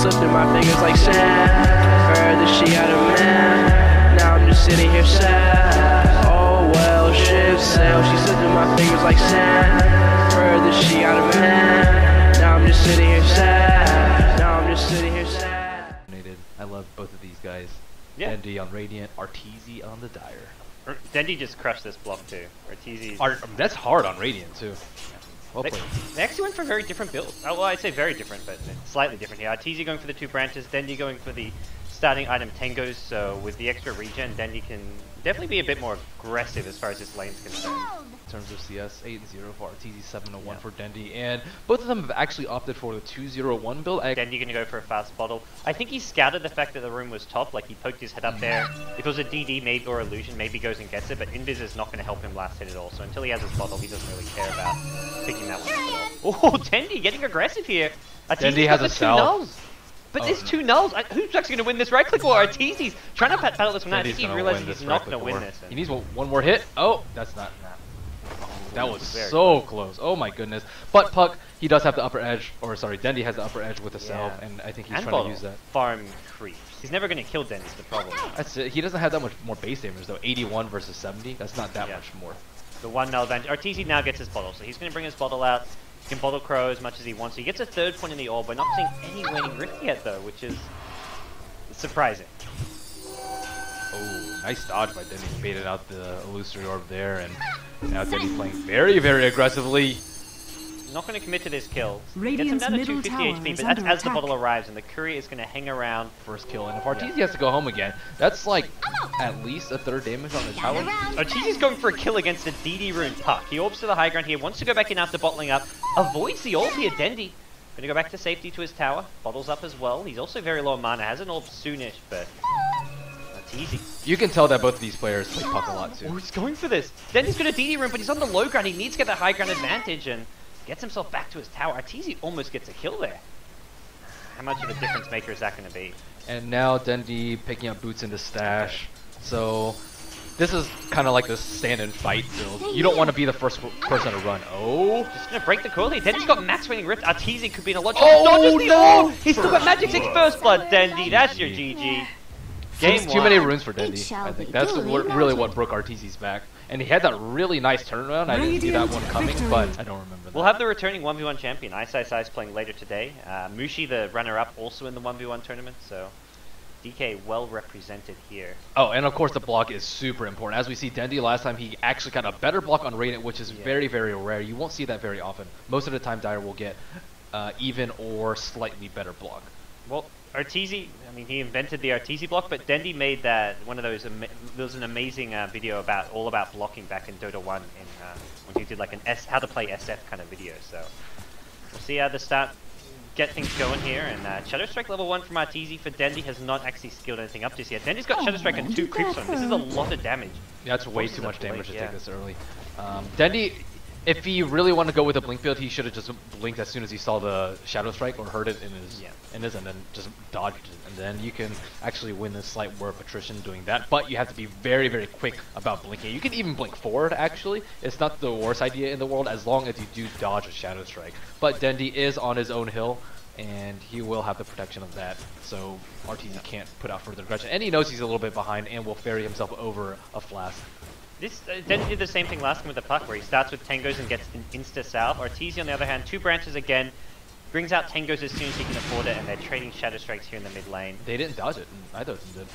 slipped through my fingers like sand. Heard that she got a man. Now I'm just sitting here sad. Oh well, ship sail. She slipped through my fingers like sand. Heard that she got a man. Now I'm just sitting here sad. Now I'm just sitting here sad. I love both of these guys. Yeah. Dendi on Radiant, Arteezy on the Dire. Dendi just crushed this block too. Arteezy. That's hard on Radiant too. Well played. They actually went for a very different build. Oh, well, I'd say very different, but slightly different here. Arteezy going for the 2 branches, Dendi going for the starting item Tangos, so with the extra regen, Dendi can definitely be a bit more aggressive as far as this lane's concerned. In terms of CS, 8-0 for Arteezy, 7-1 for Dendi, and both of them have actually opted for the 2-0-1 build. Dendi gonna go for a fast bottle. I think he scouted the fact that the room was top, like he poked his head up there. If it was a DD maybe or illusion, maybe goes and gets it, but Invis is not gonna help him last hit at all, so until he has his bottle, he doesn't really care about picking that one up at all. Oh, Dendi getting aggressive here. Dendi has a cell. But there's 2 nulls. Who's actually going to win this right click war? Arteezy's trying to battle this one out. I think he realizes he's not going to win this. He needs one more hit. Oh, that's not. That was so close. Oh my goodness. But Puck, he does have the upper edge, or sorry, Dendi has the upper edge with the cell, and I think he's trying to use that. Farm creeps. He's never going to kill Dendi's the problem. That's it. He doesn't have that much more base damage though. 81 versus 70. That's not that much more. The 1 null advantage. Arteezy now gets his bottle, so he's going to bring his bottle out. He can bottle crow as much as he wants. He gets a 3rd point in the orb. We're not seeing any waning rift yet though, which is surprising. Oh, nice dodge by Dendi. He baited out the illusory orb there, and now Dendi playing very, very aggressively. Not going to commit to this kill. Gets him down to 250 HP, but that's as the bottle arrives, and the courier is going to hang around. First kill, and if Arteezy has to go home again, that's like at least a 3rd damage on the tower. Arteezy's going for a kill against a DD rune Puck. He orbs to the high ground here, wants to go back in after bottling up, avoids the orb here, Dendi. Going to go back to safety to his tower, bottles up as well. He's also very low on mana, has an orb soonish, but Arteezy. You can tell that both of these players play Puck a lot too. Oh, he's going for this. Dendi's got a DD rune, but he's on the low ground. He needs to get that high ground advantage, and gets himself back to his tower. Arteezy almost gets a kill there. How much of a difference maker is that going to be? And now Dendi picking up boots into stash. So this is kind of like the stand and fight build. You don't want to be the first person to run. Oh, just going to break the coil here. Dendi's got max waning rift. Arteezy could be in a lot. Oh no! He's still got Magic 6 first blood. Dendi, that's your GG. Game too many runes for Dendi. I think that's really what broke Arteezy's back. And he had that really nice turnaround. I didn't see that one coming, but I don't remember that. We'll have the returning 1v1 champion, Ice playing later today. Mushi, the runner-up, also in the 1v1 tournament, so DK well represented here. Oh, and of course the block is super important. As we see Dendi last time, he actually got a better block on Radiant, which is very, very rare. You won't see that very often. Most of the time, Dire will get even or slightly better block. Well, Arteezy, I mean, he invented the Arteezy block, but Dendi made that one of those. There was an amazing video all about blocking back in Dota 1 when he did like an how to play SF kind of video. So we'll see how the start get things going here. And Shadow Strike level 1 from Arteezy for Dendi has not actually skilled anything up just yet. Dendi's got Shadow Strike and 2 creeps on him. This is a lot of damage. Yeah, that's way too much damage to take this early. Dendi, if he really wanted to go with a blink build, he should have just blinked as soon as he saw the Shadow Strike or heard it in his, and then just dodged it. And then you can actually win this slight war of attrition doing that. But you have to be very, very quick about blinking. You can even blink forward, actually. It's not the worst idea in the world as long as you do dodge a Shadow Strike. But Dendi is on his own hill, and he will have the protection of that. So Arteezy can't put out further aggression. And he knows he's a little bit behind and will ferry himself over a flask. This Dendi did the same thing last time with the Puck, where he starts with Tangos and gets an insta-salve. Arteezy, on the other hand, 2 branches again, brings out Tangos as soon as he can afford it, and they're trading Shadow Strikes here in the mid lane. They didn't dodge it, neither of them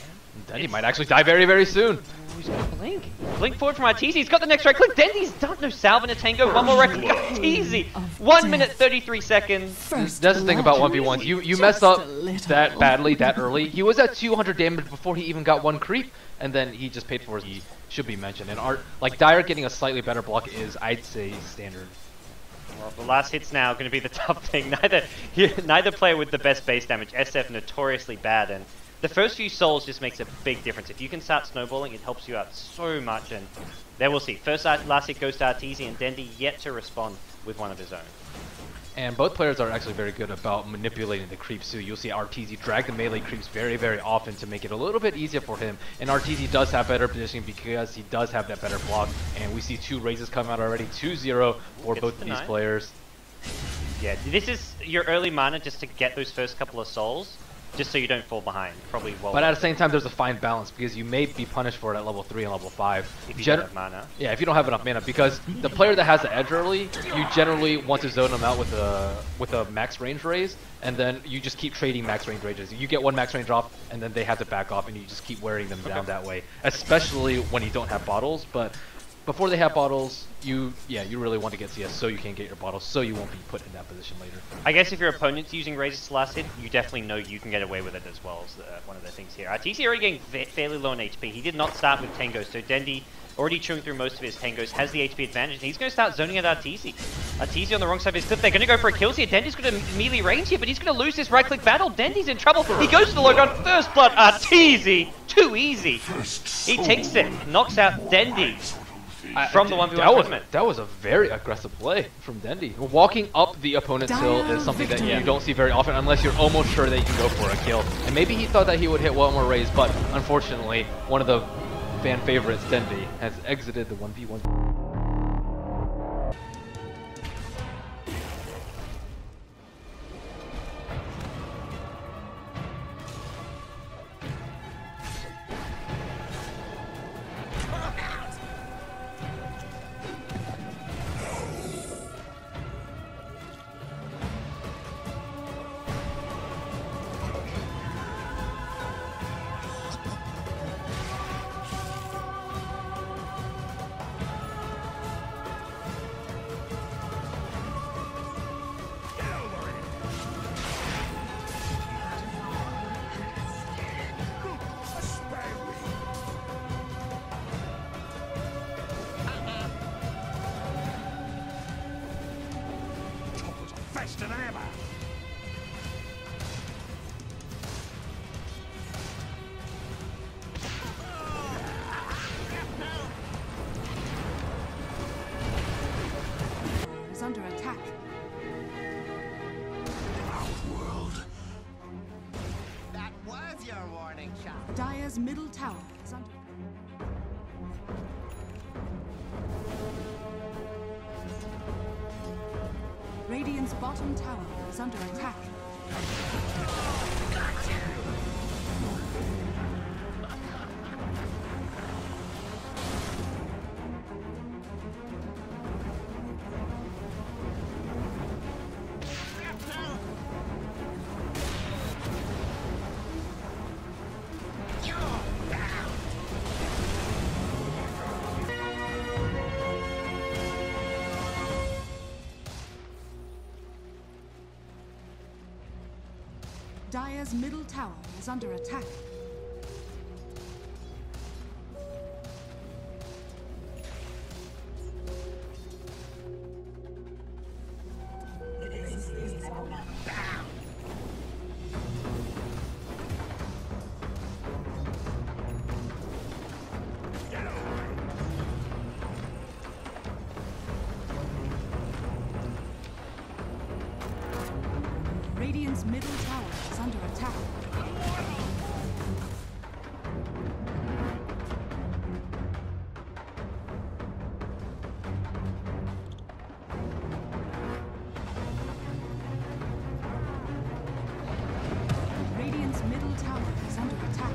did. Dendi might actually die very, very soon. Oh, he's got Blink. Blink forward from Arteezy, he's got the next right click. Dendi's done. No salve and a Tango, one more right click. Arteezy, 1 minute 33 seconds. That's the thing about 1v1s. You messed up that badly, that early. He was at 200 damage before he even got 1 creep, and then he just paid for his. He should be mentioned. And like Dire getting a slightly better block is, I'd say, standard. Well, the last hit's now going to be the tough thing. Neither player with the best base damage. SF notoriously bad, and the first few souls just makes a big difference. If you can start snowballing, it helps you out so much. And there we'll see. Last hit goes to Arteezy, and Dendi yet to respond with one of his own. And both players are actually very good about manipulating the creeps too. You'll see Arteezy drag the melee creeps very, very often to make it a little bit easier for him. And Arteezy does have better positioning because he does have that better block. And we see 2 raises come out already, 2-0 for both of these players. Yeah, this is your early mana just to get those first couple of souls, just so you don't fall behind. Probably well. But at the same time, there's a fine balance because you may be punished for it at level 3 and level 5. If you don't have mana. Yeah, if you don't have enough mana, because the player that has the edge early, you generally want to zone them out with a max range raise, and then you just keep trading max range raises. You get one max range off, and then they have to back off, and you just keep wearing them down that way. Especially when you don't have bottles, but before they have bottles, you really want to get CS so you can get your bottles, so you won't be put in that position later. I guess if your opponent's using raises to last hit, you definitely know you can get away with it as well. Is one of the things here. Arteezy already getting fairly low on HP. He did not start with Tangos, so Dendi, already chewing through most of his Tangos, has the HP advantage, and he's going to start zoning at Arteezy. Arteezy on the wrong side of his clip. They're going to go for a kills here. Dendi's going to melee range here, but he's going to lose this right-click battle. Dendi's in trouble. He goes to the low gun. First blood. Arteezy. Too easy. He takes it. Knocks out Dendi. From the 1v1 tournament. That was a very aggressive play from Dendi. Walking up the opponent's hill is something that you don't see very often unless you're almost sure that you can go for a kill. And maybe he thought that he would hit one more raise, but unfortunately, one of the fan favorites, Dendi, has exited the 1v1. Under attack. Outworld. That was your warning shot. Dire's middle tower is under. Radiant's bottom tower is under attack. Dire's middle tower is under attack. Radiant's middle tower is under attack. Radiant's middle tower is under attack.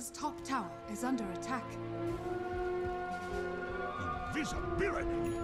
Dire's top tower is under attack. Invisibility!